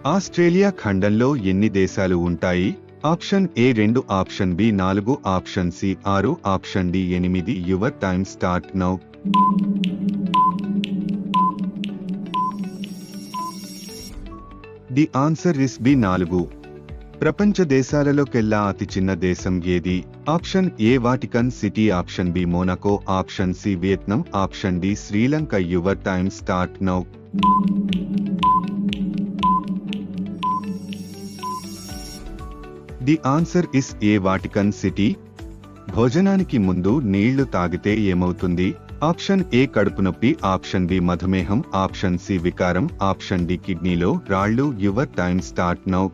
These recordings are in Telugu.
ఆస్ట్రేలియా ఖండంలో ఎన్ని దేశాలు ఉంటాయి? Option A 2, option B 4, option C 6, option D 8. Your time start now. The answer is B 4. ప్రపంచ దేశాలలోకెల్లా అతి చిన్న దేశం ఏది? Option A Vatican City, option B Monaco, option C Vietnam, option D Sri Lanka. Your time start now. The answer is A Vatican City. భోజనానికి ముందు నీళ్లు తాగితే ఏమవుతుంది? ఆప్షన్ ఏ కడుపు నొప్పి, ఆప్షన్ బి మధుమేహం, ఆప్షన్ సి వికారం, ఆప్షన్ డి కిడ్నీలో రాళ్లు. Your time start now.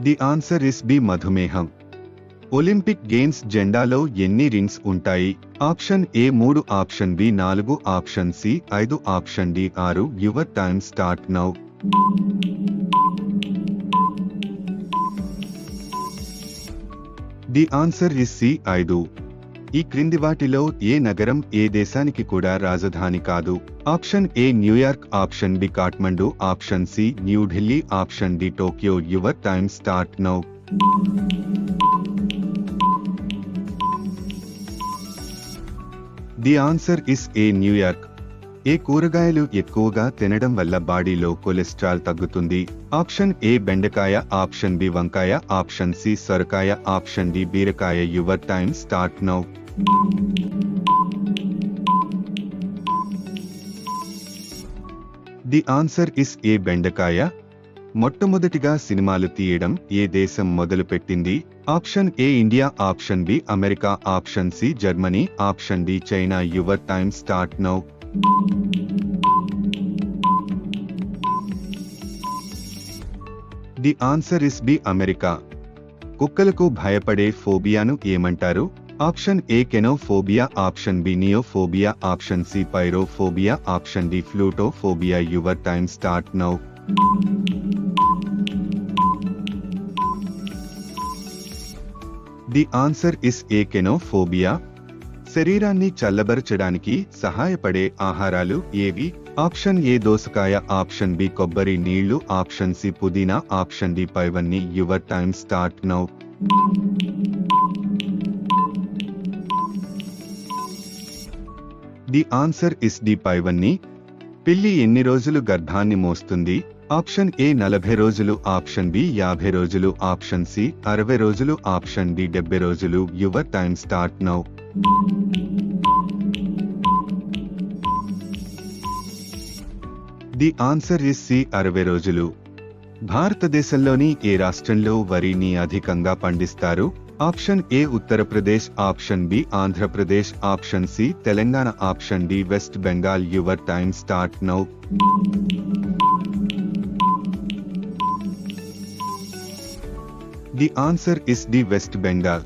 The answer is B మధుమేహం. ఒలింపిక్ గేమ్స్ జెండాలో ఎన్ని రింగ్స్ ఉంటాయి? Option A 3, option B 4, option C 5, option D 6. Your time start now. The answer is C 5. ఈ క్రింది వాటిలో ఏ నగరం ఏ దేశానికి కూడా రాజధాని కాదు? Option A New York, option B Kathmandu, option C New Delhi, option D Tokyo. Your time start now. The answer is A New York. ఏ కూరగాయలు ఎక్కువగా తినడం వల్ల బాడీలో కొలెస్ట్రాల్ తగ్గుతుంది? ఆప్షన్ ఏ బెండకాయ, ఆప్షన్ బి వంకాయ, ఆప్షన్ సి సొరకాయ, ఆప్షన్ డి బీరకాయ. Your time start now. The answer is A బెండకాయ. మొట్టమొదటిగా సినిమాలు తీయడం ఏ దేశం మొదలుపెట్టింది? Option A India, option B America, option C Germany, option D China. Your time start now. The answer is B America. కుక్కలకు భయపడే ఫోబియాను ఏమంటారు? Option A kenophobia, option B neophobia, option C pyrophobia, option D plutophobia. Your time start now. The answer is A kenophobia. శరీరాన్ని చల్లబరచడానికి సహాయపడే ఆహారాలు ఏవి? ఆప్షన్ ఏ దోసకాయ, ఆప్షన్ బి కొబ్బరి నీళ్లు, ఆప్షన్ సి పుదీనా, ఆప్షన్ డి పైవన్నీ. Your time start now. The answer is D పైవన్నీ. పిల్లి ఎన్ని రోజులు గర్భాన్ని మోస్తుంది? ఆప్షన్ ఏ 40 రోజులు, ఆప్షన్ బి 50 రోజులు, ఆప్షన్ సి 60 రోజులు, ఆప్షన్ డి 70 రోజులు. Your time start now. The answer is C 60 రోజులు. భారతదేశంలోని ఏ రాష్ట్రంలో వరిని అధికంగా పండిస్తారు? Option A Uttar Pradesh, option B Andhra Pradesh, option C Telangana, option D West Bengal. Your time start now. The answer is the West Bengal.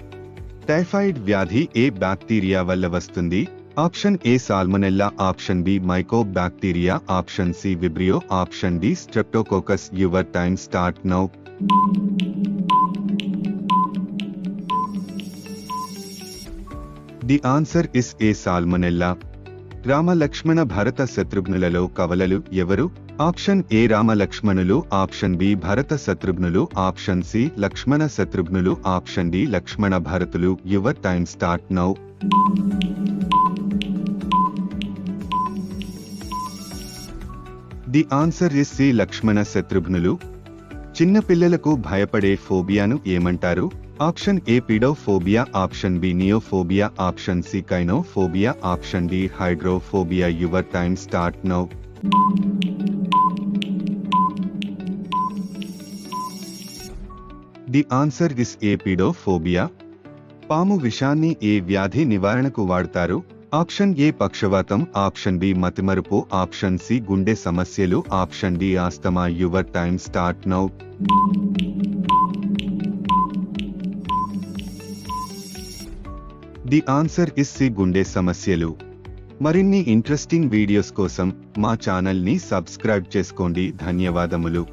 Typhoid వ్యాధి ఏ బ్యాక్టీరియా వల్ల వస్తుంది? Option A salmonella, option B mycobacteria, option C vibrio, option D streptococcus. Your time start now. The answer is A salmonella. Rama Lakshmana Bharata శత్రుఘ్నులలో కవలలు ఎవరు? ఆప్షన్ ఏ రామ లక్ష్మణులు, ఆప్షన్ బి భరత శత్రుఘ్నులు, ఆప్షన్ సి లక్ష్మణ శత్రుఘ్నులు, ఆప్షన్ డి లక్ష్మణ భరతులు. Your time start now. The answer is C Lakshmana శత్రుఘ్నులు. చిన్న పిల్లలకు భయపడే ఫోబియాను ఏమంటారు? Option A pedophobia, option B neophobia, option C cynophobia, option D hydrophobia. Your time start now. The answer is A pedophobia. పాము విషాన్ని ఏ వ్యాధి నివారణకు వాడతారు? ఆప్షన్ ఏ పక్షవాతం, ఆప్షన్ బి మతిమరుపు, ఆప్షన్ సి గుండె సమస్యలు, ఆప్షన్ డి ఆస్తమా. Your time start now. The answer is C గుండె సమస్యలు. మరిన్ని ఇంట్రెస్టింగ్ వీడియోస్ కోసం మా ఛానల్ ని సబ్స్క్రైబ్ చేసుకోండి. ధన్యవాదములు.